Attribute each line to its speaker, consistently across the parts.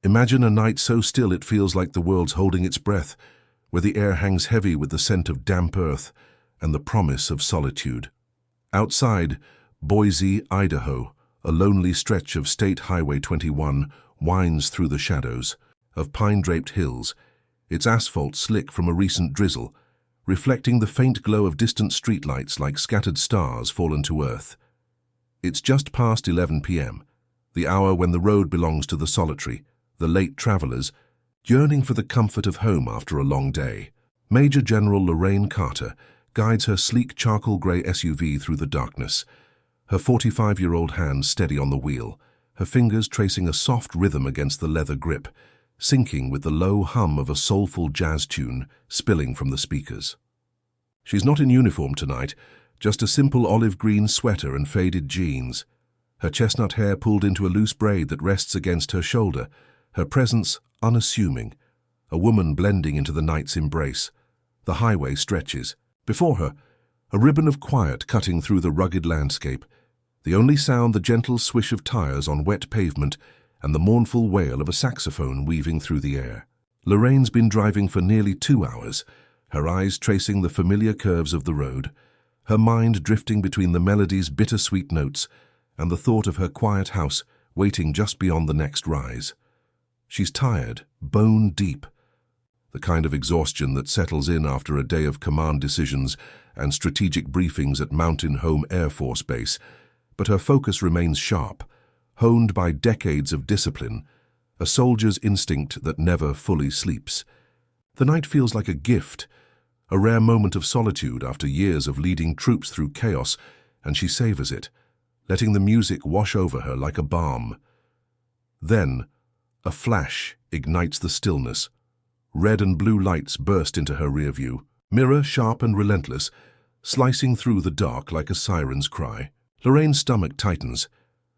Speaker 1: Imagine a night so still it feels like the world's holding its breath, where the air hangs heavy with the scent of damp earth and the promise of solitude. Outside, Boise, Idaho, a lonely stretch of State Highway 21 winds through the shadows of pine-draped hills, its asphalt slick from a recent drizzle, reflecting the faint glow of distant streetlights like scattered stars fallen to earth. It's just past 11 p.m., the hour when the road belongs to the solitary, the late travelers, yearning for the comfort of home after a long day. Major General Lorraine Carter guides her sleek charcoal-gray SUV through the darkness, her 45-year-old hands steady on the wheel, her fingers tracing a soft rhythm against the leather grip, syncing with the low hum of a soulful jazz tune spilling from the speakers. She's not in uniform tonight, just a simple olive-green sweater and faded jeans. Her chestnut hair pulled into a loose braid that rests against her shoulder, her presence unassuming, a woman blending into the night's embrace. The highway stretches. Before her, a ribbon of quiet cutting through the rugged landscape, the only sound the gentle swish of tires on wet pavement and the mournful wail of a saxophone weaving through the air. Lorraine's been driving for nearly 2 hours, her eyes tracing the familiar curves of the road, her mind drifting between the melody's bittersweet notes and the thought of her quiet house waiting just beyond the next rise. She's tired, bone deep, the kind of exhaustion that settles in after a day of command decisions and strategic briefings at Mountain Home Air Force Base, but her focus remains sharp, honed by decades of discipline, a soldier's instinct that never fully sleeps. The night feels like a gift, a rare moment of solitude after years of leading troops through chaos, and she savors it, letting the music wash over her like a balm. Then, a flash ignites the stillness. Red and blue lights burst into her rear view, mirror sharp and relentless, slicing through the dark like a siren's cry. Lorraine's stomach tightens,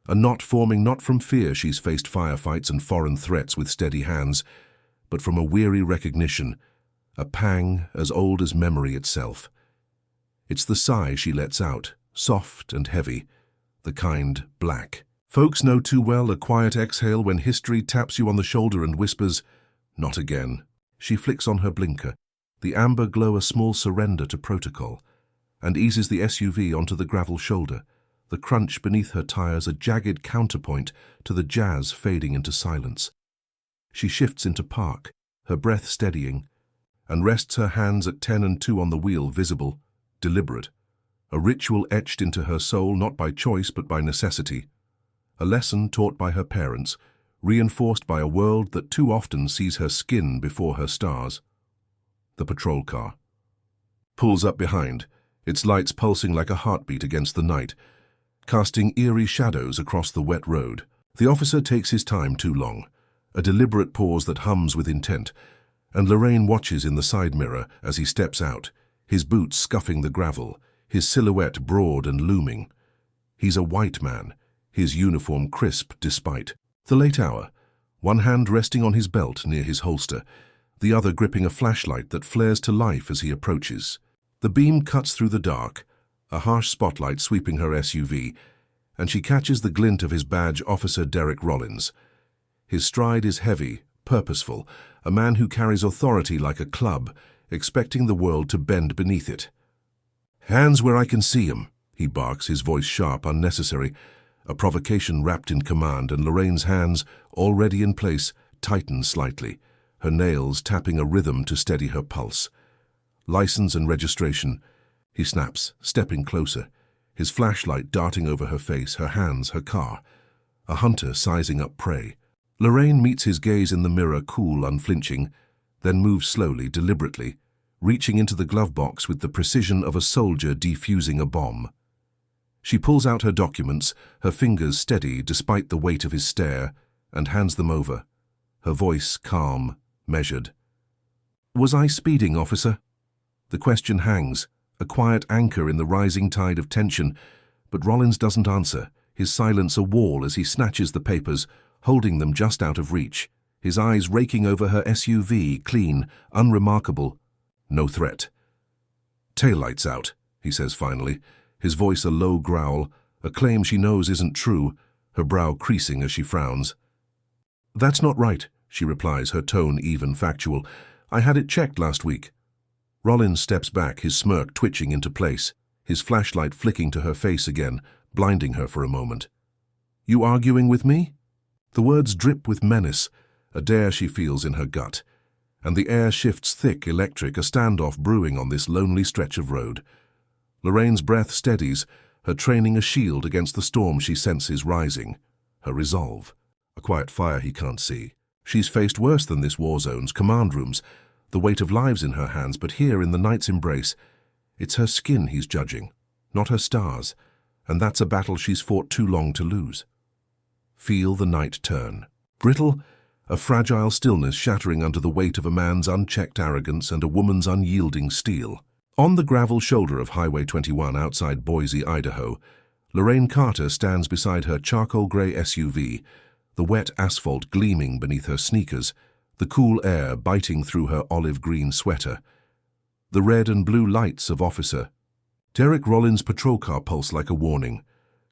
Speaker 1: a knot forming not from fear she's faced firefights and foreign threats with steady hands, but from a weary recognition, a pang as old as memory itself. It's the sigh she lets out, soft and heavy, the kind black. Folks know too well a quiet exhale when history taps you on the shoulder and whispers, "Not again." She flicks on her blinker, the amber glow a small surrender to protocol, and eases the SUV onto the gravel shoulder, the crunch beneath her tires a jagged counterpoint to the jazz fading into silence. She shifts into park, her breath steadying, and rests her hands at 10 and 2 on the wheel, visible, deliberate, a ritual etched into her soul not by choice but by necessity, a lesson taught by her parents, reinforced by a world that too often sees her skin before her stars. The patrol car pulls up behind, its lights pulsing like a heartbeat against the night, casting eerie shadows across the wet road. The officer takes his time too long, a deliberate pause that hums with intent, and Lorraine watches in the side mirror as he steps out, his boots scuffing the gravel, his silhouette broad and looming. He's a white man, his uniform crisp despite the late hour, one hand resting on his belt near his holster, the other gripping a flashlight that flares to life as he approaches. The beam cuts through the dark, a harsh spotlight sweeping her SUV, and she catches the glint of his badge, Officer Derek Rollins. His stride is heavy, purposeful, a man who carries authority like a club, expecting the world to bend beneath it. "Hands where I can see 'em," he barks, his voice sharp, unnecessary, a provocation wrapped in command, and Lorraine's hands, already in place, tighten slightly, her nails tapping a rhythm to steady her pulse. "License and registration," he snaps, stepping closer, his flashlight darting over her face, her hands, her car, a hunter sizing up prey. Lorraine meets his gaze in the mirror, cool, unflinching, then moves slowly, deliberately, reaching into the glove box with the precision of a soldier defusing a bomb. She pulls out her documents, her fingers steady despite the weight of his stare, and hands them over, her voice calm, measured. "Was I speeding, officer?" The question hangs, a quiet anchor in the rising tide of tension, but Rollins doesn't answer, his silence a wall as he snatches the papers, holding them just out of reach, his eyes raking over her SUV, clean, unremarkable, no threat. "Taillights out," he says finally, his voice a low growl, a claim she knows isn't true, her brow creasing as she frowns. That's not right, she replies, her tone even factual. I had it checked last week. Rollins steps back, his smirk twitching into place, his flashlight flicking to her face again, blinding her for a moment. You arguing with me? The words drip with menace, a dare she feels in her gut. And the air shifts thick, electric, a standoff brewing on this lonely stretch of road. Lorraine's breath steadies, her training a shield against the storm she senses rising. Her resolve. A quiet fire he can't see. She's faced worse than this war zone's command rooms, the weight of lives in her hands, but here in the night's embrace, it's her skin he's judging, not her stars, and that's a battle she's fought too long to lose. Feel the night turn. Brittle, a fragile stillness shattering under the weight of a man's unchecked arrogance and a woman's unyielding steel. On the gravel shoulder of Highway 21 outside Boise, Idaho, Lorraine Carter stands beside her charcoal-gray SUV, the wet asphalt gleaming beneath her sneakers, the cool air biting through her olive-green sweater. The red and blue lights of Officer Derek Rollins' patrol car pulse like a warning,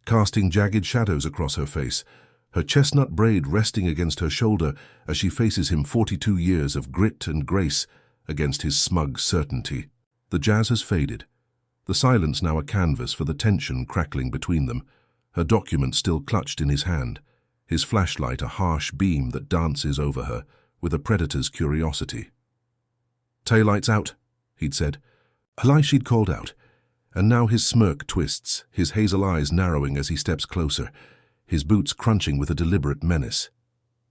Speaker 1: casting jagged shadows across her face, her chestnut braid resting against her shoulder as she faces him 42 years of grit and grace against his smug certainty. The jazz has faded, the silence now a canvas for the tension crackling between them, her document still clutched in his hand, his flashlight a harsh beam that dances over her with a predator's curiosity. Taillights out, he'd said, a lie she'd called out, and now his smirk twists, his hazel eyes narrowing as he steps closer, his boots crunching with a deliberate menace.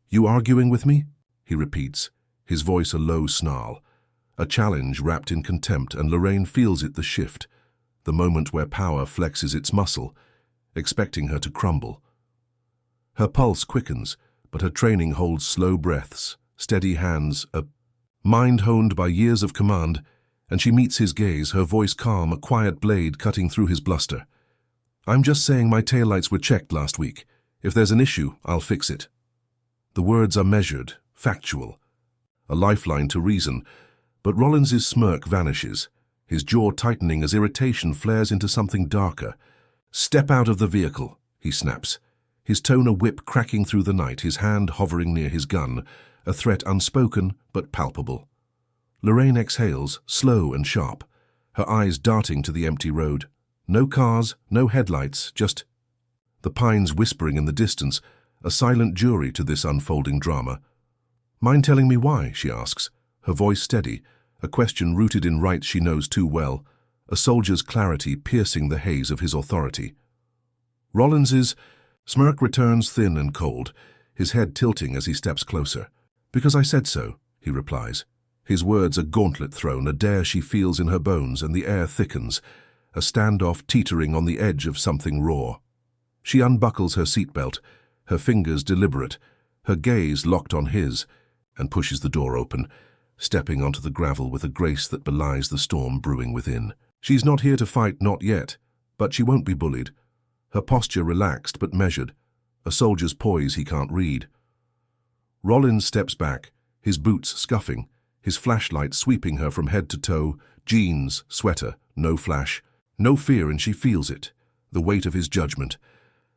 Speaker 1: You arguing with me? He repeats, his voice a low snarl, a challenge wrapped in contempt, and Lorraine feels it, the shift, the moment where power flexes its muscle, expecting her to crumble. Her pulse quickens, but her training holds slow breaths, steady hands, a mind honed by years of command, and she meets his gaze, her voice calm, a quiet blade cutting through his bluster. I'm just saying my taillights were checked last week. If there's an issue, I'll fix it. The words are measured, factual, a lifeline to reason, but Rollins's smirk vanishes, his jaw tightening as irritation flares into something darker. Step out of the vehicle, he snaps, his tone a whip cracking through the night, his hand hovering near his gun, a threat unspoken but palpable. Lorraine exhales, slow and sharp, her eyes darting to the empty road. No cars, no headlights, just the pines whispering in the distance, a silent jury to this unfolding drama. Mind telling me why, she asks, her voice steady, a question rooted in rights she knows too well, a soldier's clarity piercing the haze of his authority. Rollins's smirk returns thin and cold, his head tilting as he steps closer. Because I said so, he replies. His words a gauntlet thrown, a dare she feels in her bones, and the air thickens, a standoff teetering on the edge of something raw. She unbuckles her seatbelt, her fingers deliberate, her gaze locked on his, and pushes the door open, stepping onto the gravel with a grace that belies the storm brewing within. She's not here to fight, not yet, but she won't be bullied. Her posture relaxed but measured, a soldier's poise he can't read. Rollins steps back, his boots scuffing, his flashlight sweeping her from head to toe, jeans, sweater, no flash, no fear, and she feels it, the weight of his judgment.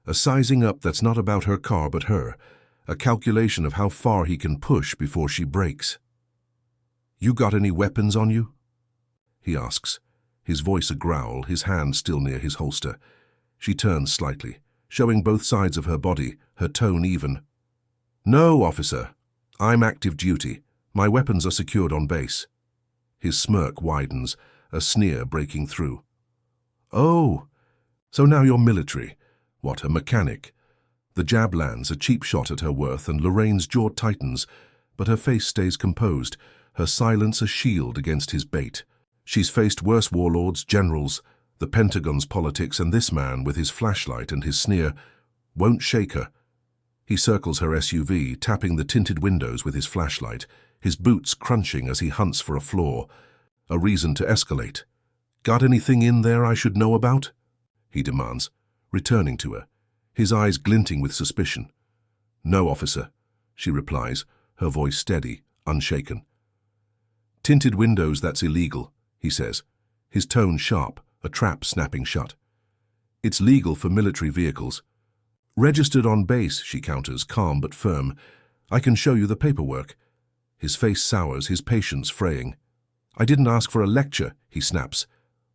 Speaker 1: A sizing up that's not about her car but her, a calculation of how far he can push before she breaks. You got any weapons on you? He asks, his voice a growl, his hand still near his holster. She turns slightly, showing both sides of her body, her tone even. No, officer. I'm active duty. My weapons are secured on base. His smirk widens, a sneer breaking through. Oh, so now you're military. What, a mechanic? The jab lands, a cheap shot at her worth, and Lorraine's jaw tightens, but her face stays composed, her silence a shield against his bait. She's faced worse warlords, generals, the Pentagon's politics, and this man, with his flashlight and his sneer, won't shake her. He circles her SUV, tapping the tinted windows with his flashlight, his boots crunching as he hunts for a flaw, a reason to escalate. Got anything in there I should know about? He demands, returning to her, his eyes glinting with suspicion. No, officer, she replies, her voice steady, unshaken. Tinted windows, that's illegal, he says, his tone sharp, a trap snapping shut. It's legal for military vehicles. Registered on base, she counters, calm but firm. I can show you the paperwork. His face sours, his patience fraying. I didn't ask for a lecture, he snaps.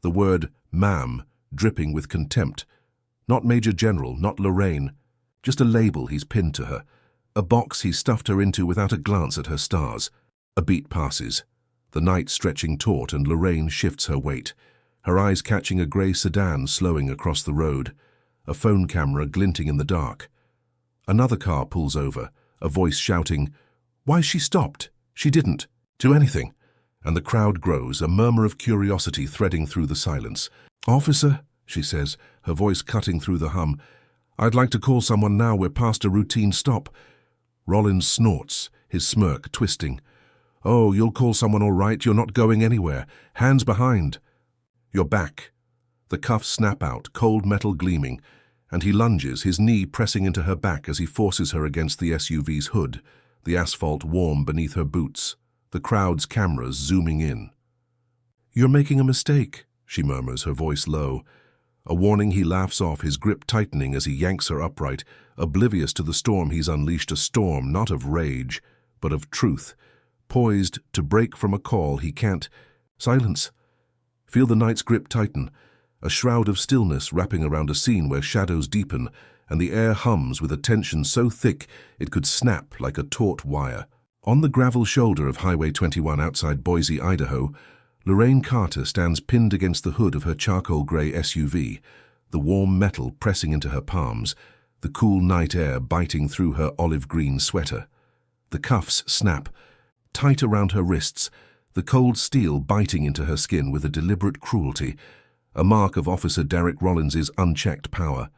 Speaker 1: The word ma'am dripping with contempt. Not Major General, not Lorraine. Just a label he's pinned to her. A box he's stuffed her into without a glance at her stars. A beat passes. The night stretching taut and Lorraine shifts her weight. Her eyes catching a grey sedan slowing across the road. A phone camera glinting in the dark. Another car pulls over, a voice shouting, "Why, she stopped. She didn't do anything." And the crowd grows, a murmur of curiosity threading through the silence. "Officer," she says, her voice cutting through the hum, "I'd like to call someone now. We're past a routine stop." Rollins snorts, his smirk twisting. "Oh, you'll call someone all right. You're not going anywhere. Hands behind." "You're back." The cuffs snap out, cold metal gleaming, and he lunges, his knee pressing into her back as he forces her against the SUV's hood, the asphalt warm beneath her boots, the crowd's cameras zooming in. "You're making a mistake," she murmurs, her voice low. A warning he laughs off, his grip tightening as he yanks her upright, oblivious to the storm he's unleashed, a storm not of rage, but of truth, poised to break from a call he can't. Silence. Feel the night's grip tighten, a shroud of stillness wrapping around a scene where shadows deepen, and the air hums with a tension so thick it could snap like a taut wire. On the gravel shoulder of Highway 21 outside Boise, Idaho, Lorraine Carter stands pinned against the hood of her charcoal-grey SUV, the warm metal pressing into her palms, the cool night air biting through her olive-green sweater. The cuffs snap, tight around her wrists, the cold steel biting into her skin with a deliberate cruelty, a mark of Officer Derek Rollins's unchecked power.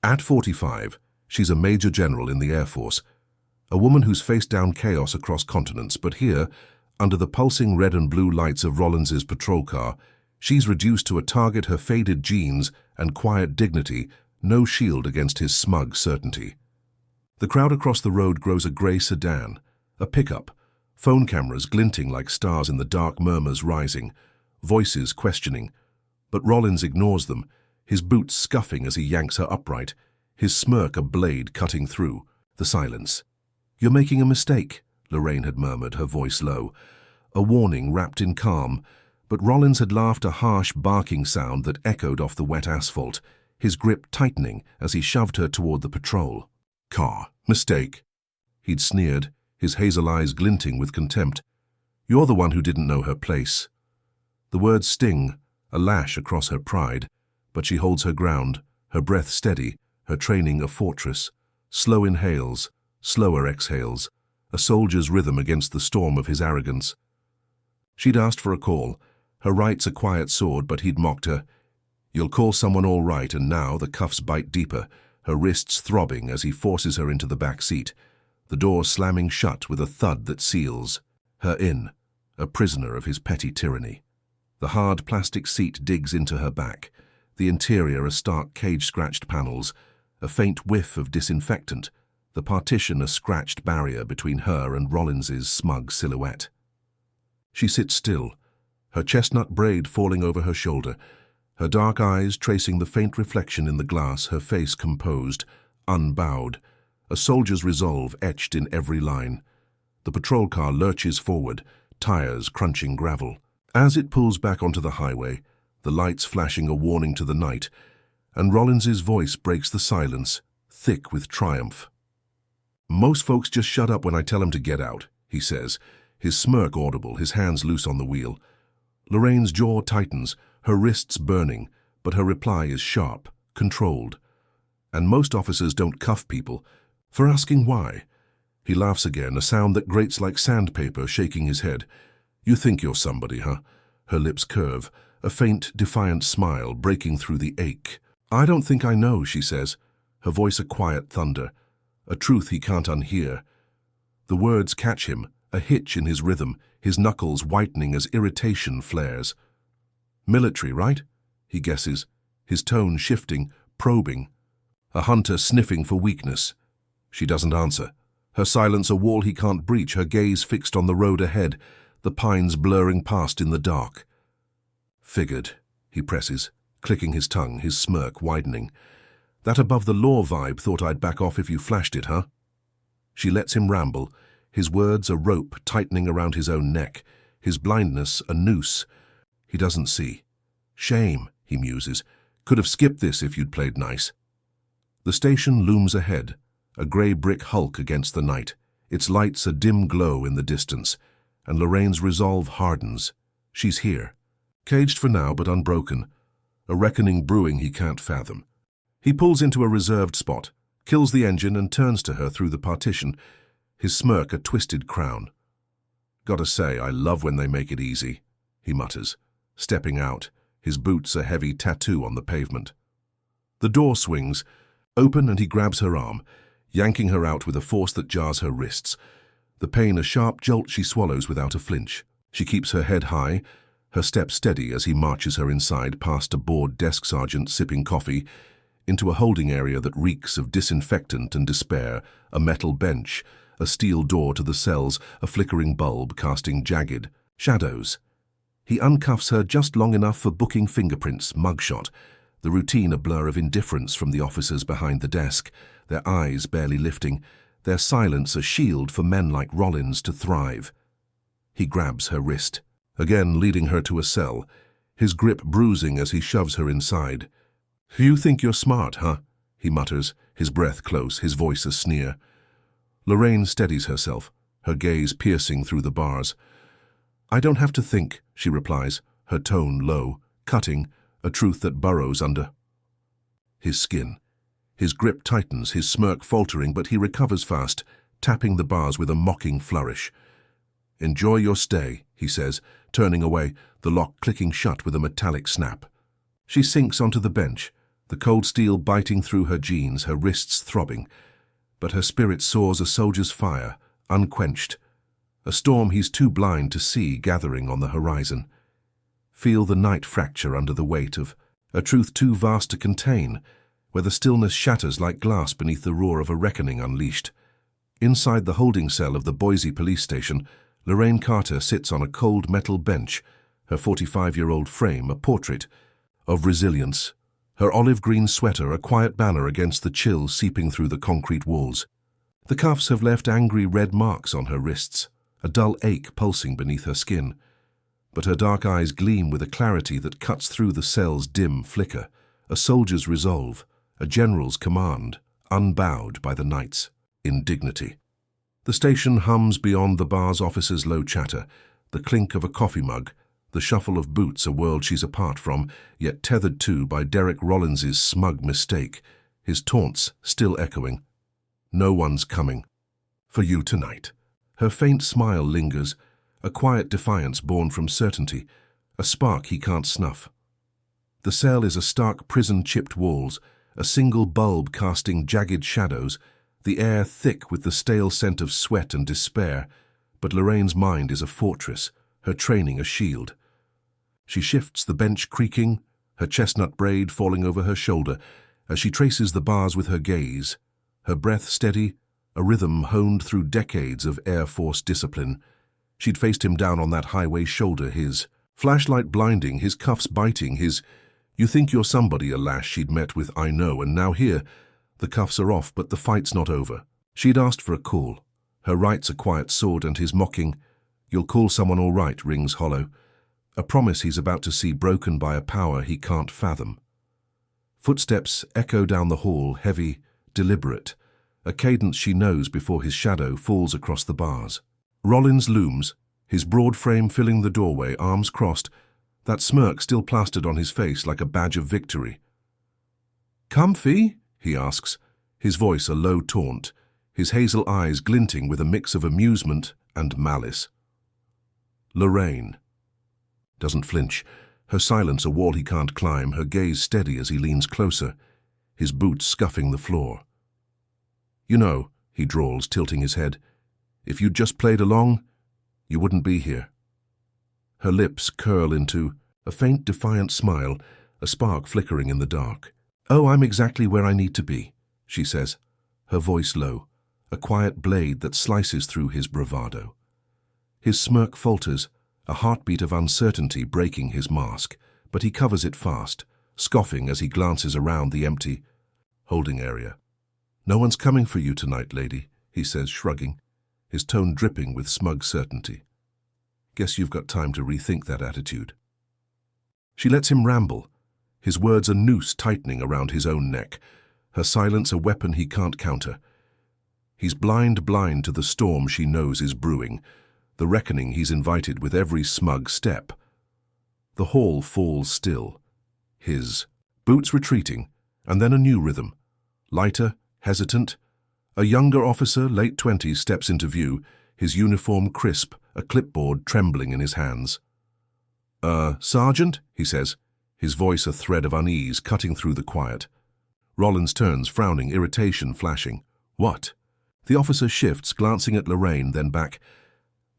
Speaker 1: At 45, she's a Major General in the Air Force, a woman who's faced down chaos across continents, but here, under the pulsing red and blue lights of Rollins's patrol car, she's reduced to a target, her faded jeans and quiet dignity, no shield against his smug certainty. The crowd across the road grows a grey sedan, a pickup, phone cameras glinting like stars in the dark, murmurs rising, voices questioning. But Rollins ignores them, his boots scuffing as he yanks her upright, his smirk a blade cutting through the silence. "You're making a mistake," Lorraine had murmured, her voice low, a warning wrapped in calm, but Rollins had laughed, a harsh barking sound that echoed off the wet asphalt, his grip tightening as he shoved her toward the patrol car. "Mistake," he'd sneered, his hazel eyes glinting with contempt. "You're the one who didn't know her place." The words sting, a lash across her pride, but she holds her ground, her breath steady, her training a fortress. Slow inhales, slower exhales, a soldier's rhythm against the storm of his arrogance. She'd asked for a call, her rights a quiet sword, but he'd mocked her. "You'll call someone all right," and now the cuffs bite deeper, her wrists throbbing as he forces her into the back seat, the door slamming shut with a thud that seals her in, a prisoner of his petty tyranny. The hard plastic seat digs into her back, the interior a stark cage-scratched panels, a faint whiff of disinfectant, the partition a scratched barrier between her and Rollins's smug silhouette. She sits still, her chestnut braid falling over her shoulder, her dark eyes tracing the faint reflection in the glass, her face composed, unbowed, a soldier's resolve etched in every line. The patrol car lurches forward, tires crunching gravel. As it pulls back onto the highway, the lights flashing a warning to the night, and Rollins's voice breaks the silence, thick with triumph. "Most folks just shut up when I tell them to get out," he says, his smirk audible, his hands loose on the wheel. Lorraine's jaw tightens, her wrists burning, but her reply is sharp, controlled. "And most officers don't cuff people for asking why." He laughs again, a sound that grates like sandpaper, shaking his head. "You think you're somebody, huh?" Her lips curve, a faint, defiant smile breaking through the ache. "I don't think I know," she says, her voice a quiet thunder, a truth he can't unhear. The words catch him, a hitch in his rhythm, his knuckles whitening as irritation flares. "Military, right?" he guesses, his tone shifting, probing. A hunter sniffing for weakness. She doesn't answer, her silence a wall he can't breach, her gaze fixed on the road ahead, the pines blurring past in the dark. "Figured," he presses, clicking his tongue, his smirk widening. "That above-the-law vibe, thought I'd back off if you flashed it, huh?" She lets him ramble, his words a rope tightening around his own neck, his blindness a noose. He doesn't see. Shame, he muses. Could have skipped this if you'd played nice. The station looms ahead, a grey brick hulk against the night, its lights a dim glow in the distance, and Lorraine's resolve hardens. She's here. Caged for now, but unbroken. A reckoning brewing he can't fathom. He pulls into a reserved spot, kills the engine and turns to her through the partition, his smirk a twisted crown. "Gotta say, I love when they make it easy," he mutters, stepping out, his boots a heavy tattoo on the pavement. The door swings open and he grabs her arm, yanking her out with a force that jars her wrists. The pain a sharp jolt she swallows without a flinch. She keeps her head high, her step steady as he marches her inside past a bored desk sergeant sipping coffee, into a holding area that reeks of disinfectant and despair, a metal bench, a steel door to the cells, a flickering bulb casting jagged shadows. He uncuffs her just long enough for booking fingerprints, mugshot, the routine a blur of indifference from the officers behind the desk, their eyes barely lifting, their silence a shield for men like Rollins to thrive. He grabs her wrist, again leading her to a cell, his grip bruising as he shoves her inside. "You think you're smart, huh?" he mutters, his breath close, his voice a sneer. Lorraine steadies herself, her gaze piercing through the bars. "I don't have to think," she replies, her tone low, cutting, a truth that burrows under his skin. His grip tightens, his smirk faltering, but he recovers fast, tapping the bars with a mocking flourish. "Enjoy your stay," he says, turning away, the lock clicking shut with a metallic snap. She sinks onto the bench, the cold steel biting through her jeans, her wrists throbbing. But her spirit soars a soldier's fire, unquenched, a storm he's too blind to see gathering on the horizon. Feel the night fracture under the weight of a truth too vast to contain, where the stillness shatters like glass beneath the roar of a reckoning unleashed. Inside the holding cell of the Boise police station, Lorraine Carter sits on a cold metal bench, her 45-year-old frame a portrait of resilience, her olive-green sweater a quiet banner against the chill seeping through the concrete walls. The cuffs have left angry red marks on her wrists, a dull ache pulsing beneath her skin. But her dark eyes gleam with a clarity that cuts through the cell's dim flicker, a soldier's resolve, a general's command, unbowed by the night's indignity. The station hums beyond the bar's officers' low chatter, the clink of a coffee mug, the shuffle of boots a world she's apart from, yet tethered to by Derek Rollins's smug mistake, his taunts still echoing. "No one's coming. For you tonight." Her faint smile lingers, a quiet defiance born from certainty, a spark he can't snuff. The cell is a stark prison-chipped walls, a single bulb casting jagged shadows, the air thick with the stale scent of sweat and despair, but Lorraine's mind is a fortress, her training a shield. She shifts, the bench creaking, her chestnut braid falling over her shoulder, as she traces the bars with her gaze, her breath steady, a rhythm honed through decades of Air Force discipline. She'd faced him down on that highway shoulder, his flashlight blinding, his cuffs biting, his "you think you're somebody" a lash she'd met with "I know," and now here, the cuffs are off, but the fight's not over. She'd asked for a call. Her right's a quiet sword, and his mocking, "You'll call someone all right," rings hollow. A promise he's about to see broken by a power he can't fathom. Footsteps echo down the hall, heavy, deliberate, a cadence she knows before his shadow falls across the bars. Rollins looms, his broad frame filling the doorway, arms crossed, that smirk still plastered on his face like a badge of victory. "Comfy?" he asks, his voice a low taunt, his hazel eyes glinting with a mix of amusement and malice. Lorraine doesn't flinch, her silence a wall he can't climb, her gaze steady as he leans closer, his boots scuffing the floor. "You know," he drawls, tilting his head, "if you'd just played along, you wouldn't be here." Her lips curl into a faint defiant smile, a spark flickering in the dark. "Oh, I'm exactly where I need to be," she says, her voice low, a quiet blade that slices through his bravado. His smirk falters, a heartbeat of uncertainty breaking his mask, but he covers it fast, scoffing as he glances around the empty holding area. "No one's coming for you tonight, lady," he says, shrugging, his tone dripping with smug certainty. Guess you've got time to rethink that attitude. She lets him ramble, his words a noose tightening around his own neck, her silence a weapon he can't counter. He's blind to the storm she knows is brewing, the reckoning he's invited with every smug step. The hall falls still, his boots retreating, and then a new rhythm. Lighter, hesitant. A younger officer, late 20s, steps into view, his uniform crisp, a clipboard trembling in his hands. Sergeant, he says, his voice a thread of unease cutting through the quiet. Rollins turns, frowning, irritation flashing. What? The officer shifts, glancing at Lorraine, then back.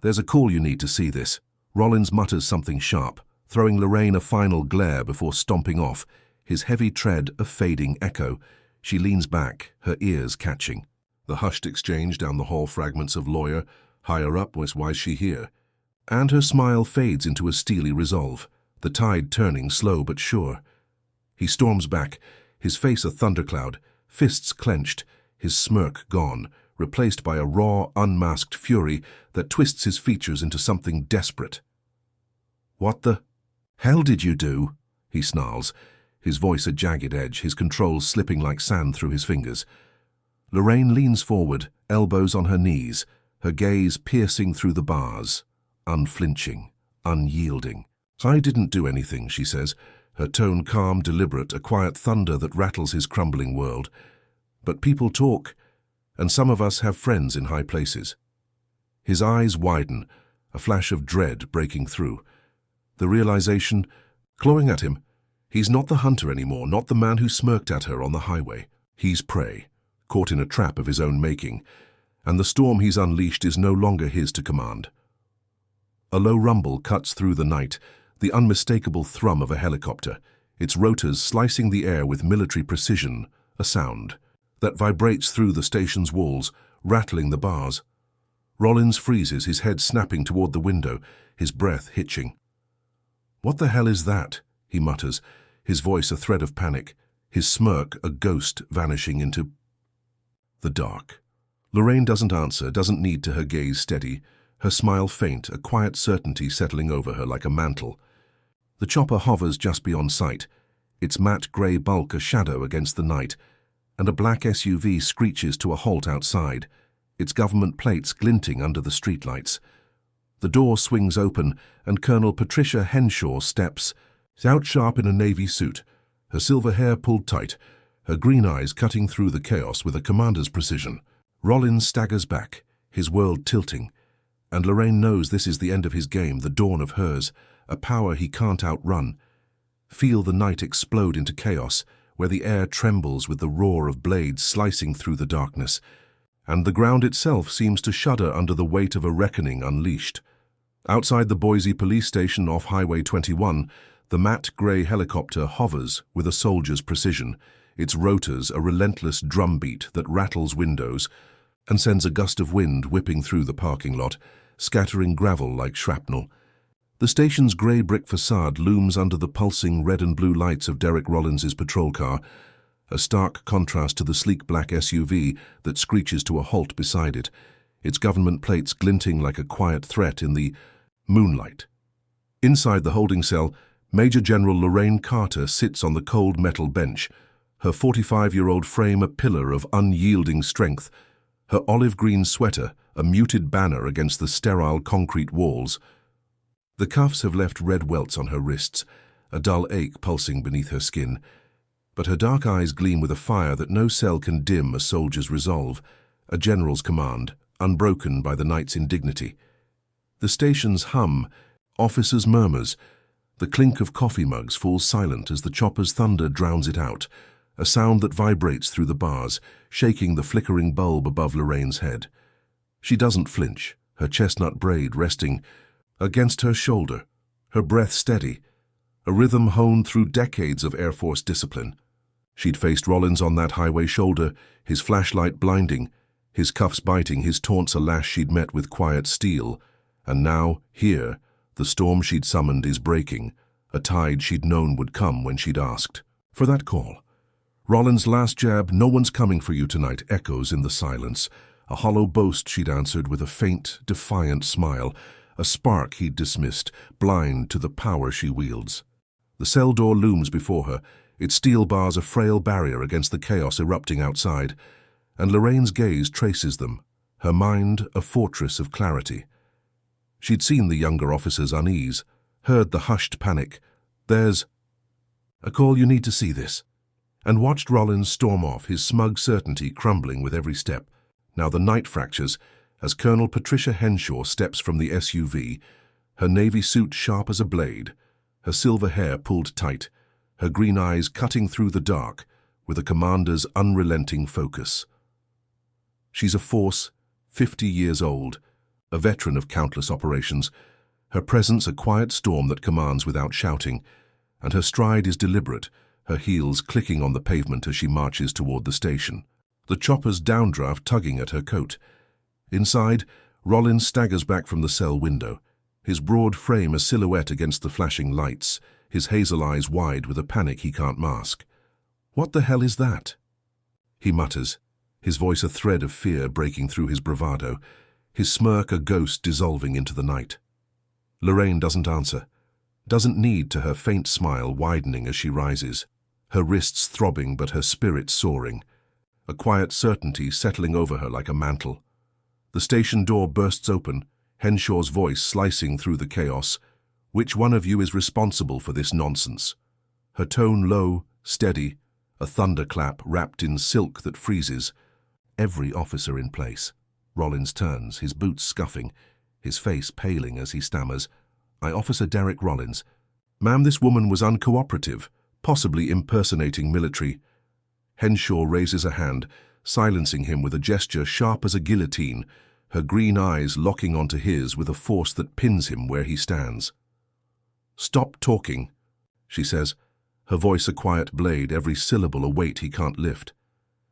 Speaker 1: There's a call you need to see this. Rollins mutters something sharp, throwing Lorraine a final glare before stomping off, his heavy tread a fading echo. She leans back, her ears catching. The hushed exchange down the hall fragments of lawyer, higher up was why's she here? And her smile fades into a steely resolve, the tide turning slow but sure. He storms back, his face a thundercloud, fists clenched, his smirk gone, replaced by a raw, unmasked fury that twists his features into something desperate. What the hell did you do? He snarls, his voice a jagged edge, his controls slipping like sand through his fingers. Lorraine leans forward, elbows on her knees, her gaze piercing through the bars, unflinching, unyielding. I didn't do anything, she says, her tone calm, deliberate, a quiet thunder that rattles his crumbling world. But people talk, and some of us have friends in high places. His eyes widen, a flash of dread breaking through. The realization, clawing at him, he's not the hunter anymore, not the man who smirked at her on the highway. He's prey, caught in a trap of his own making, and the storm he's unleashed is no longer his to command. A low rumble cuts through the night, the unmistakable thrum of a helicopter, its rotors slicing the air with military precision, a sound that vibrates through the station's walls, rattling the bars. Rollins freezes, his head snapping toward the window, his breath hitching. What the hell is that? He mutters, his voice a thread of panic, his smirk a ghost vanishing into the dark. Lorraine doesn't answer, doesn't need to, her gaze steady, her smile faint, a quiet certainty settling over her like a mantle. The chopper hovers just beyond sight, its matte grey bulk a shadow against the night, and a black SUV screeches to a halt outside, its government plates glinting under the streetlights. The door swings open, and Colonel Patricia Henshaw steps, out sharp in a navy suit, her silver hair pulled tight, her green eyes cutting through the chaos with a commander's precision. Rollins staggers back, his world tilting, and Lorraine knows this is the end of his game, the dawn of hers, a power he can't outrun. Feel the night explode into chaos, where the air trembles with the roar of blades slicing through the darkness, and the ground itself seems to shudder under the weight of a reckoning unleashed. Outside the Boise police station off Highway 21, the matte grey helicopter hovers with a soldier's precision, its rotors a relentless drumbeat that rattles windows and sends a gust of wind whipping through the parking lot, scattering gravel like shrapnel. The station's grey brick facade looms under the pulsing red and blue lights of Derek Rollins's patrol car, a stark contrast to the sleek black SUV that screeches to a halt beside it, its government plates glinting like a quiet threat in the moonlight. Inside the holding cell, Major General Lorraine Carter sits on the cold metal bench, her 45-year-old frame a pillar of unyielding strength, her olive-green sweater a muted banner against the sterile concrete walls. The cuffs have left red welts on her wrists, a dull ache pulsing beneath her skin, but her dark eyes gleam with a fire that no cell can dim, a soldier's resolve, a general's command, unbroken by the night's indignity. The station's hum, officers' murmurs, the clink of coffee mugs falls silent as the chopper's thunder drowns it out, a sound that vibrates through the bars, shaking the flickering bulb above Lorraine's head. She doesn't flinch, her chestnut braid resting against her shoulder, her breath steady, a rhythm honed through decades of Air Force discipline. She'd faced Rollins on that highway shoulder, his flashlight blinding, his cuffs biting, his taunts a lash she'd met with quiet steel. And now, here, the storm she'd summoned is breaking, a tide she'd known would come when she'd asked for that call. Rollins' last jab, "No one's coming for you tonight," echoes in the silence, A hollow boast she'd answered with a faint, defiant smile, a spark he'd dismissed, blind to the power she wields. The cell door looms before her, its steel bars a frail barrier against the chaos erupting outside, and Lorraine's gaze traces them, her mind a fortress of clarity. She'd seen the younger officer's unease, heard the hushed panic. "There's a call, you need to see this," and watched Rollins storm off, his smug certainty crumbling with every step. Now the night fractures as Colonel Patricia Henshaw steps from the SUV, her navy suit sharp as a blade, her silver hair pulled tight, her green eyes cutting through the dark with a commander's unrelenting focus. She's a force 50 years old, a veteran of countless operations, her presence a quiet storm that commands without shouting, and her stride is deliberate, her heels clicking on the pavement as she marches toward the station, the chopper's downdraft tugging at her coat. Inside, Rollins staggers back from the cell window, his broad frame a silhouette against the flashing lights, his hazel eyes wide with a panic he can't mask. "What the hell is that?" he mutters, his voice a thread of fear breaking through his bravado, his smirk a ghost dissolving into the night. Lorraine doesn't answer, doesn't need to, her faint smile widening as she rises, her wrists throbbing but her spirit soaring, a quiet certainty settling over her like a mantle. The station door bursts open, Henshaw's voice slicing through the chaos. "Which one of you is responsible for this nonsense?" Her tone low, steady, a thunderclap wrapped in silk that freezes. Every officer in place. Rollins turns, his boots scuffing, his face paling as he stammers, "I, Officer Derek Rollins. Ma'am, this woman was uncooperative, possibly impersonating military." Henshaw raises a hand, silencing him with a gesture sharp as a guillotine, her green eyes locking onto his with a force that pins him where he stands. "Stop talking," she says, her voice a quiet blade, every syllable a weight he can't lift.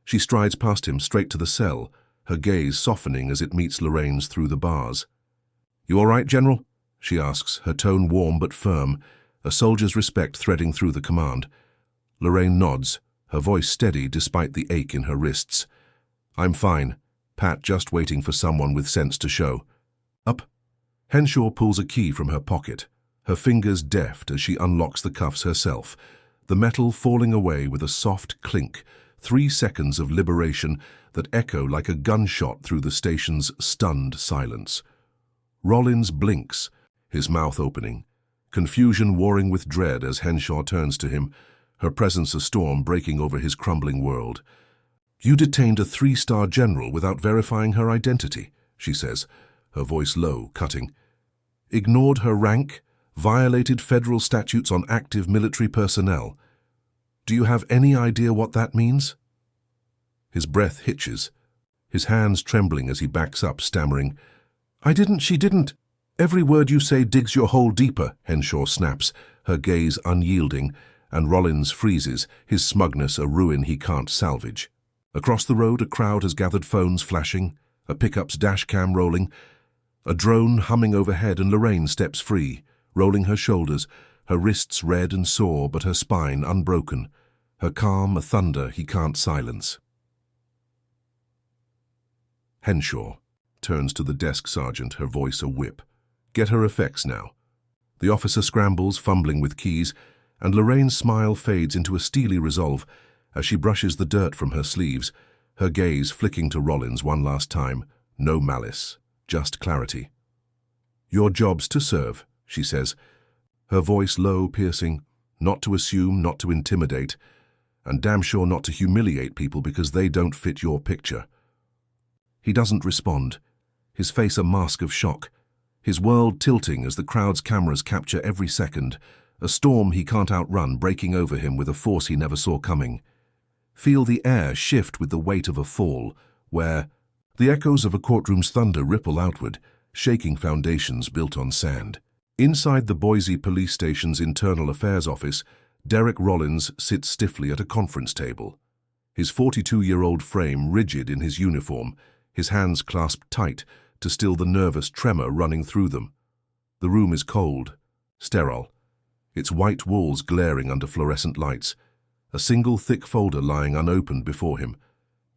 Speaker 1: She strides past him straight to the cell, her gaze softening as it meets Lorraine's through the bars. "You all right, General?" she asks, her tone warm but firm, a soldier's respect threading through the command. Lorraine nods, her voice steady despite the ache in her wrists. "I'm fine. Pat just waiting for someone with sense to show." "Up." Henshaw pulls a key from her pocket, her fingers deft as she unlocks the cuffs herself, the metal falling away with a soft clink, 3 seconds of liberation that echo like a gunshot through the station's stunned silence. Rollins blinks, his mouth opening, confusion warring with dread as Henshaw turns to him, her presence a storm breaking over his crumbling world. "You detained a 3-star general without verifying her identity," she says, her voice low, cutting. "Ignored her rank, violated federal statutes on active military personnel. Do you have any idea what that means?" His breath hitches, his hands trembling as he backs up, stammering, She didn't. "Every word you say digs your hole deeper," Henshaw snaps, her gaze unyielding, and Rollins freezes, his smugness a ruin he can't salvage. Across the road, a crowd has gathered, phones flashing, a pickup's dashcam rolling, a drone humming overhead, and Lorraine steps free, rolling her shoulders, her wrists red and sore but her spine unbroken, her calm a thunder he can't silence. Henshaw turns to the desk sergeant, her voice a whip. "Get her effects now." The officer scrambles, fumbling with keys, and Lorraine's smile fades into a steely resolve as she brushes the dirt from her sleeves, her gaze flicking to Rollins one last time. No malice, just clarity. "Your job's to serve," she says, her voice low, piercing, not to assume, not to intimidate, and damn sure not to humiliate people because they don't fit your picture. He doesn't respond, his face a mask of shock, his world tilting as the crowd's cameras capture every second, a storm he can't outrun breaking over him with a force he never saw coming. Feel the air shift with the weight of a fall, where the echoes of a courtroom's thunder ripple outward, shaking foundations built on sand. Inside the Boise police station's internal affairs office, Derek Rollins sits stiffly at a conference table, his 42-year-old frame rigid in his uniform, his hands clasped tight to still the nervous tremor running through them. The room is cold, sterile, its white walls glaring under fluorescent lights, a single thick folder lying unopened before him,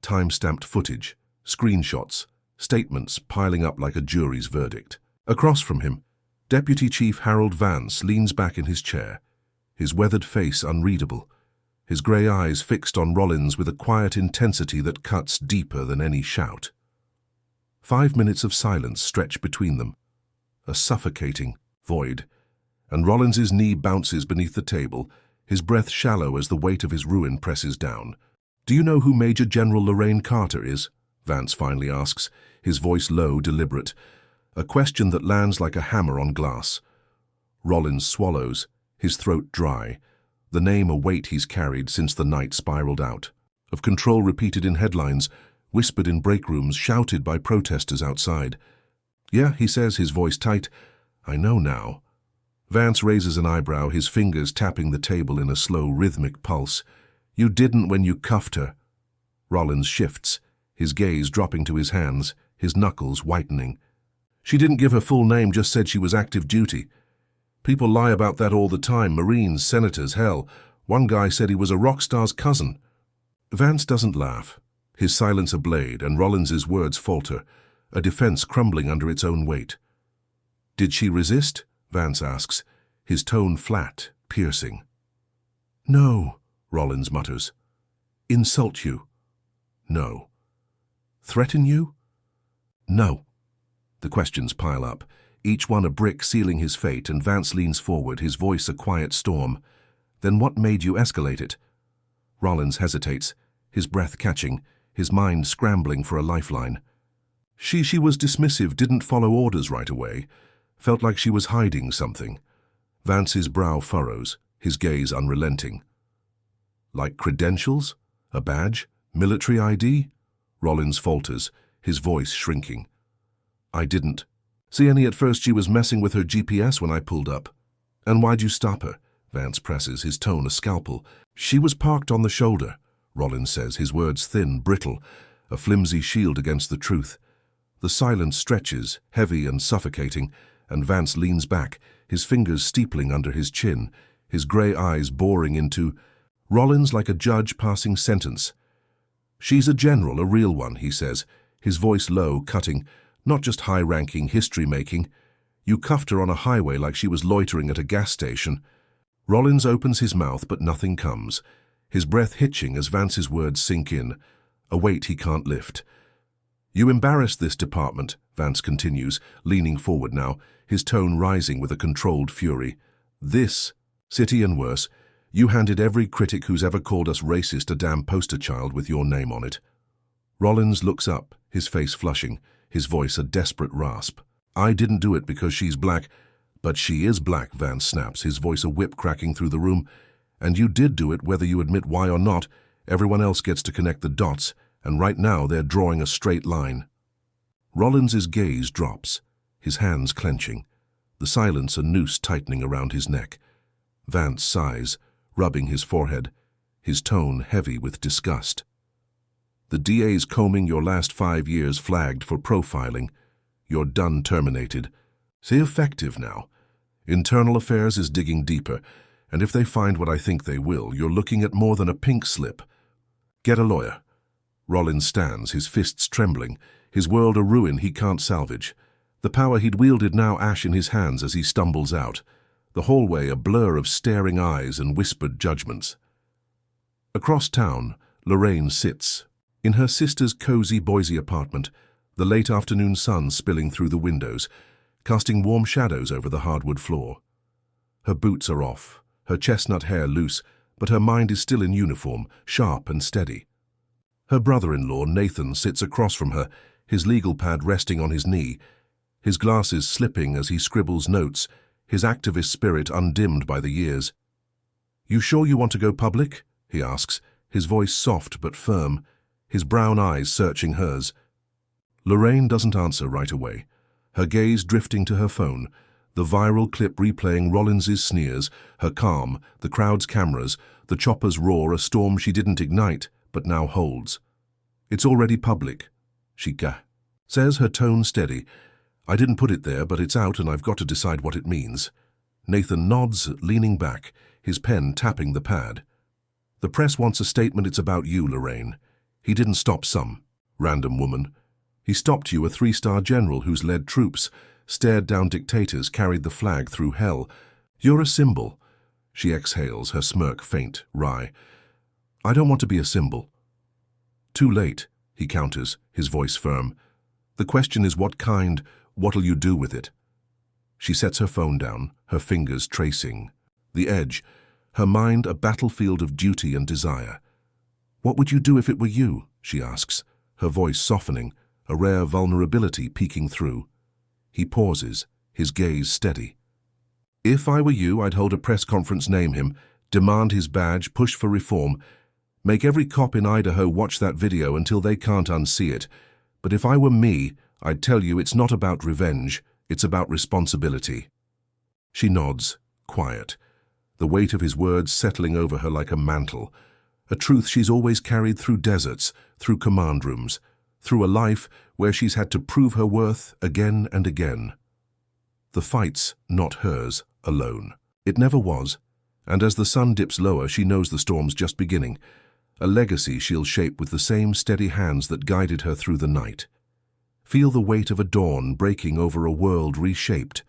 Speaker 1: time-stamped footage, screenshots, statements piling up like a jury's verdict. Across from him, Deputy Chief Harold Vance leans back in his chair, his weathered face unreadable, his grey eyes fixed on Rollins with a quiet intensity that cuts deeper than any shout. 5 minutes of silence stretch between them, a suffocating void, and Rollins's knee bounces beneath the table, his breath shallow as the weight of his ruin presses down. "Do you know who Major General Lorraine Carter is?" Vance finally asks, his voice low, deliberate, a question that lands like a hammer on glass. Rollins swallows, his throat dry, the name a weight he's carried since the night spiraled out. Of control repeated in headlines, whispered in break rooms, shouted by protesters outside. "Yeah," he says, his voice tight. "I know now." Vance raises an eyebrow, his fingers tapping the table in a slow, rhythmic pulse. "You didn't when you cuffed her." Rollins shifts, his gaze dropping to his hands, his knuckles whitening. "She didn't give her full name, just said she was active duty. People lie about that all the time, Marines, senators, hell. One guy said he was a rock star's cousin." Vance doesn't laugh, his silence a blade, and Rollins's words falter, a defense crumbling under its own weight. "Did she resist?" Vance asks, his tone flat, piercing. "No," Rollins mutters. "Insult you?" "No." "Threaten you?" "No." The questions pile up, each one a brick sealing his fate, and Vance leans forward, his voice a quiet storm. "Then what made you escalate it?" Rollins hesitates, his breath catching, his mind scrambling for a lifeline. She was dismissive, didn't follow orders right away, felt like she was hiding something." Vance's brow furrows, his gaze unrelenting. "Like credentials? A badge? Military ID?" Rollins falters, his voice shrinking. "I didn't see any at first. She was messing with her GPS when I pulled up." "And why'd you stop her?" Vance presses, his tone a scalpel. "She was parked on the shoulder," Rollins says, his words thin, brittle, a flimsy shield against the truth. The silence stretches, heavy and suffocating, and Vance leans back, his fingers steepling under his chin, his grey eyes boring into Rollins like a judge passing sentence. "She's a general, a real one," he says, his voice low, cutting, not just high-ranking, history-making. "You cuffed her on a highway like she was loitering at a gas station." Rollins opens his mouth, but nothing comes, his breath hitching as Vance's words sink in, a weight he can't lift. "You embarrassed this department," Vance continues, leaning forward now, his tone rising with a controlled fury. "This city and worse, you handed every critic who's ever called us racist a damn poster child with your name on it." Rollins looks up, his face flushing, his voice a desperate rasp. "I didn't do it because she's black." "But she is black," Vance snaps, his voice a whip cracking through the room. "And you did do it, whether you admit why or not. Everyone else gets to connect the dots, and right now they're drawing a straight line." Rollins's gaze drops, his hands clenching, the silence a noose tightening around his neck. Vance sighs, rubbing his forehead, his tone heavy with disgust. "The DA's combing your last 5 years flagged for profiling. You're done, terminated. Say effective now. Internal Affairs is digging deeper, and if they find what I think they will, you're looking at more than a pink slip. Get a lawyer." Rollins stands, his fists trembling, his world a ruin he can't salvage. The power he'd wielded now ash in his hands as he stumbles out, the hallway a blur of staring eyes and whispered judgments. Across town, Lorraine sits, in her sister's cozy Boise apartment, the late afternoon sun spilling through the windows, casting warm shadows over the hardwood floor. Her boots are off, her chestnut hair loose, but her mind is still in uniform, sharp and steady. Her brother-in-law, Nathan, sits across from her, his legal pad resting on his knee, his glasses slipping as he scribbles notes, his activist spirit undimmed by the years. "You sure you want to go public?" he asks, his voice soft but firm, his brown eyes searching hers. Lorraine doesn't answer right away, her gaze drifting to her phone, the viral clip replaying Rollins's sneers, her calm, the crowd's cameras, the chopper's roar, a storm she didn't ignite but now holds. "It's already public," she says, her tone steady. "I didn't put it there, but it's out and I've got to decide what it means." Nathan nods, leaning back, his pen tapping the pad. "The press wants a statement. It's about you, Lorraine. He didn't stop some random woman. He stopped you, a three-star general who's led troops, stared down dictators, carried the flag through hell. You're a symbol. She exhales, her smirk faint, wry. I don't want to be a symbol. Too late, he counters, his voice firm. The question is what kind, what'll you do with it? She sets her phone down, her fingers tracing. The edge, her mind a battlefield of duty and desire. What would you do if it were you? She asks, her voice softening, a rare vulnerability peeking through. He pauses, his gaze steady. If I were you, I'd hold a press conference, name him, demand his badge, push for reform, make every cop in Idaho watch that video until they can't unsee it. But if I were me, I'd tell you it's not about revenge, it's about responsibility. She nods, quiet, the weight of his words settling over her like a mantle, a truth she's always carried through deserts, through command rooms, through a life where she's had to prove her worth again and again. The fight's not hers alone. It never was, and as the sun dips lower, she knows the storm's just beginning, a legacy she'll shape with the same steady hands that guided her through the night. Feel the weight of a dawn breaking over a world reshaped,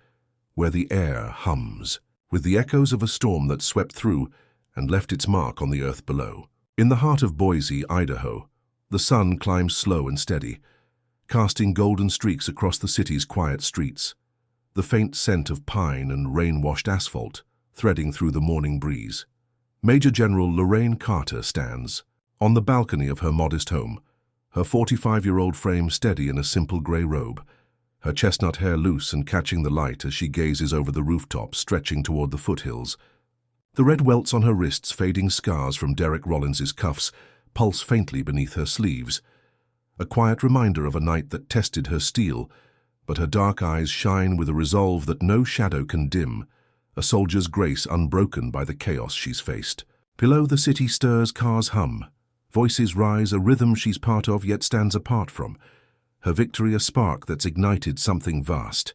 Speaker 1: where the air hums, with the echoes of a storm that swept through and left its mark on the earth below. In the heart of Boise, Idaho, the sun climbs slow and steady, casting golden streaks across the city's quiet streets, the faint scent of pine and rain-washed asphalt threading through the morning breeze. Major General Lorraine Carter stands on the balcony of her modest home, her 45-year-old frame steady in a simple gray robe, her chestnut hair loose and catching the light as she gazes over the rooftops stretching toward the foothills. The red welts on her wrists, fading scars from Derek Rollins's cuffs, pulse faintly beneath her sleeves, a quiet reminder of a night that tested her steel, but her dark eyes shine with a resolve that no shadow can dim, a soldier's grace unbroken by the chaos she's faced. Below, the city stirs, cars hum, voices rise, a rhythm she's part of yet stands apart from, her victory a spark that's ignited something vast.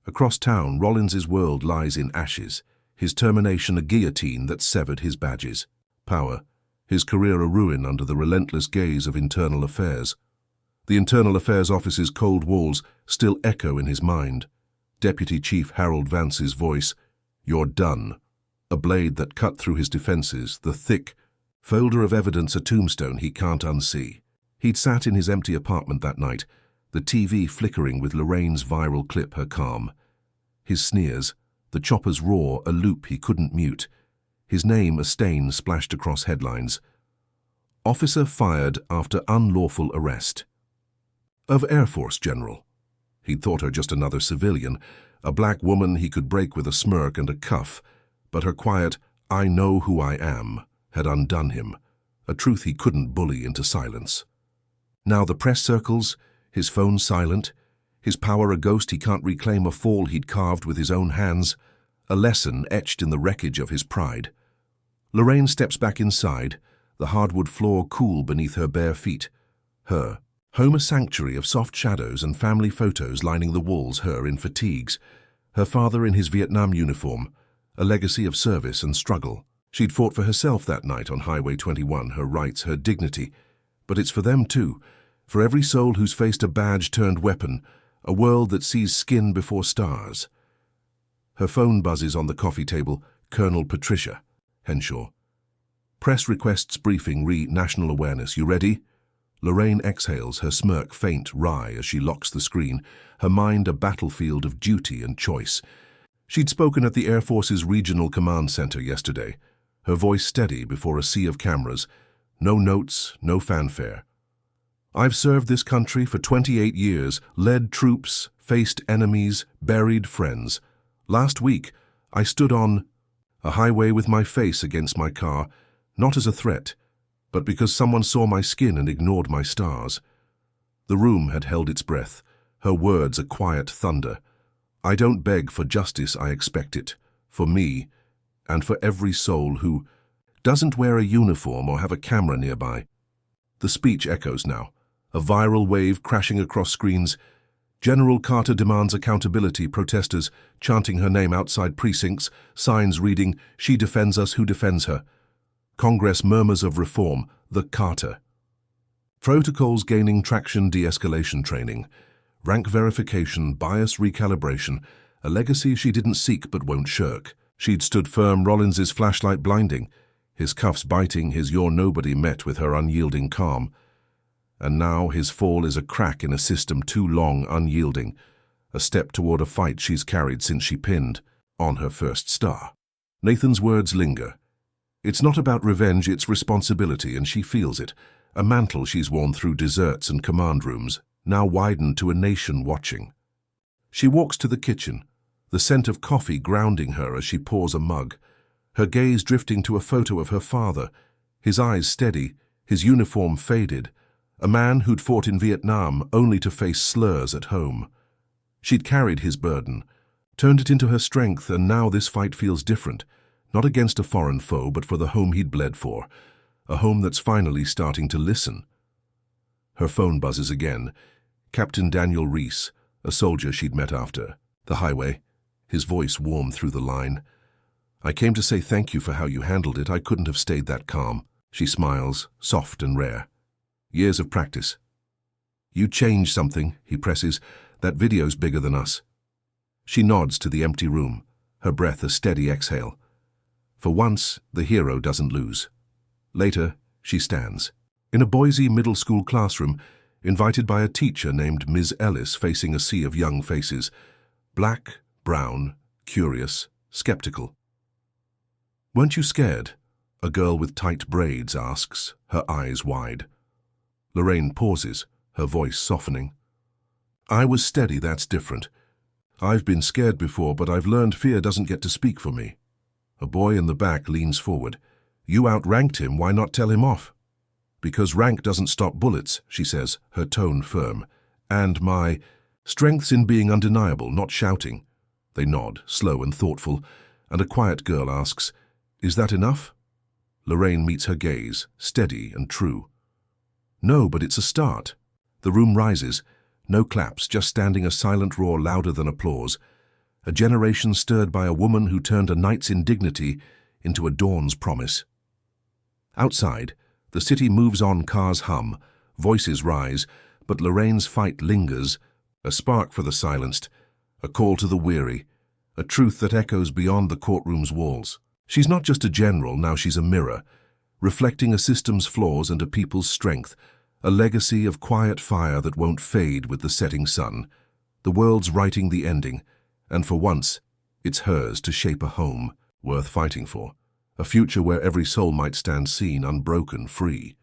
Speaker 1: Across town, Rollins's world lies in ashes, his termination a guillotine that severed his badges. Power, his career a ruin under the relentless gaze of internal affairs. The Internal Affairs Office's cold walls still echo in his mind. Deputy Chief Harold Vance's voice, "You're done." A blade that cut through his defenses, the thick folder of evidence a tombstone he can't unsee. He'd sat in his empty apartment that night, the TV flickering with Lorraine's viral clip, her calm. His sneers, the chopper's roar, a loop he couldn't mute. His name a stain splashed across headlines. Officer fired after unlawful arrest. Of Air Force General. He'd thought her just another civilian, a black woman he could break with a smirk and a cuff, but her quiet, "I know who I am," had undone him, a truth he couldn't bully into silence. Now the press circles, his phone silent, his power a ghost he can't reclaim, a fall he'd carved with his own hands, a lesson etched in the wreckage of his pride. Lorraine steps back inside, the hardwood floor cool beneath her bare feet. Her home a sanctuary of soft shadows and family photos lining the walls, her in fatigues, her father in his Vietnam uniform, a legacy of service and struggle. She'd fought for herself that night on Highway 21, her rights, her dignity. But it's for them too, for every soul who's faced a badge-turned-weapon, a world that sees skin before stars. Her phone buzzes on the coffee table, Colonel Patricia Henshaw. Press requests briefing re national awareness. You ready? Lorraine exhales, her smirk faint, wry as she locks the screen, her mind a battlefield of duty and choice. She'd spoken at the Air Force's Regional Command Center yesterday, her voice steady before a sea of cameras. No notes, no fanfare. I've served this country for 28 years, led troops, faced enemies, buried friends. Last week, I stood on a highway with my face against my car, not as a threat, but because someone saw my skin and ignored my stars. The room had held its breath, her words a quiet thunder. I don't beg for justice, I expect it, for me, and for every soul who doesn't wear a uniform or have a camera nearby. The speech echoes now, a viral wave crashing across screens. General Carter demands accountability, protesters chanting her name outside precincts, signs reading, "She defends us, who defends her?" Congress murmurs of reform, the Carter Protocols gaining traction, de-escalation training, rank verification, bias recalibration, a legacy she didn't seek but won't shirk. She'd stood firm, Rollins's flashlight blinding, his cuffs biting, his "you're nobody" met with her unyielding calm. And now his fall is a crack in a system too long unyielding, a step toward a fight she's carried since she pinned on her first star. Nathan's words linger. It's not about revenge, it's responsibility, and she feels it. A mantle she's worn through deserts and command rooms, now widened to a nation watching. She walks to the kitchen, the scent of coffee grounding her as she pours a mug, her gaze drifting to a photo of her father, his eyes steady, his uniform faded, a man who'd fought in Vietnam only to face slurs at home. She'd carried his burden, turned it into her strength, and now this fight feels different, not against a foreign foe, but for the home he'd bled for, a home that's finally starting to listen. Her phone buzzes again. Captain Daniel Reese, a soldier she'd met after the highway, his voice warm through the line. "I came to say thank you for how you handled it. I couldn't have stayed that calm." She smiles, soft and rare. "Years of practice." "You changed something," he presses. "That video's bigger than us." She nods to the empty room, her breath a steady exhale. For once, the hero doesn't lose. Later, she stands in a Boise middle school classroom, invited by a teacher named Ms. Ellis, facing a sea of young faces, black, brown, curious, skeptical. "Weren't you scared?" a girl with tight braids asks, her eyes wide. Lorraine pauses, her voice softening. "I was steady, that's different. I've been scared before, but I've learned fear doesn't get to speak for me." A boy in the back leans forward. "You outranked him, why not tell him off?" "Because rank doesn't stop bullets," she says, her tone firm. "And my strength's in being undeniable, not shouting." They nod, slow and thoughtful, and a quiet girl asks, "Is that enough?" Lorraine meets her gaze, steady and true. "No, but it's a start." The room rises. No claps, just standing a silent roar louder than applause. A generation stirred by a woman who turned a night's indignity into a dawn's promise. Outside, the city moves on, cars hum, voices rise, but Lorraine's fight lingers, a spark for the silenced, a call to the weary, a truth that echoes beyond the courtroom's walls. She's not just a general, now she's a mirror, reflecting a system's flaws and a people's strength, a legacy of quiet fire that won't fade with the setting sun. The world's writing the ending, and for once, it's hers to shape a home worth fighting for, a future where every soul might stand seen, unbroken, free.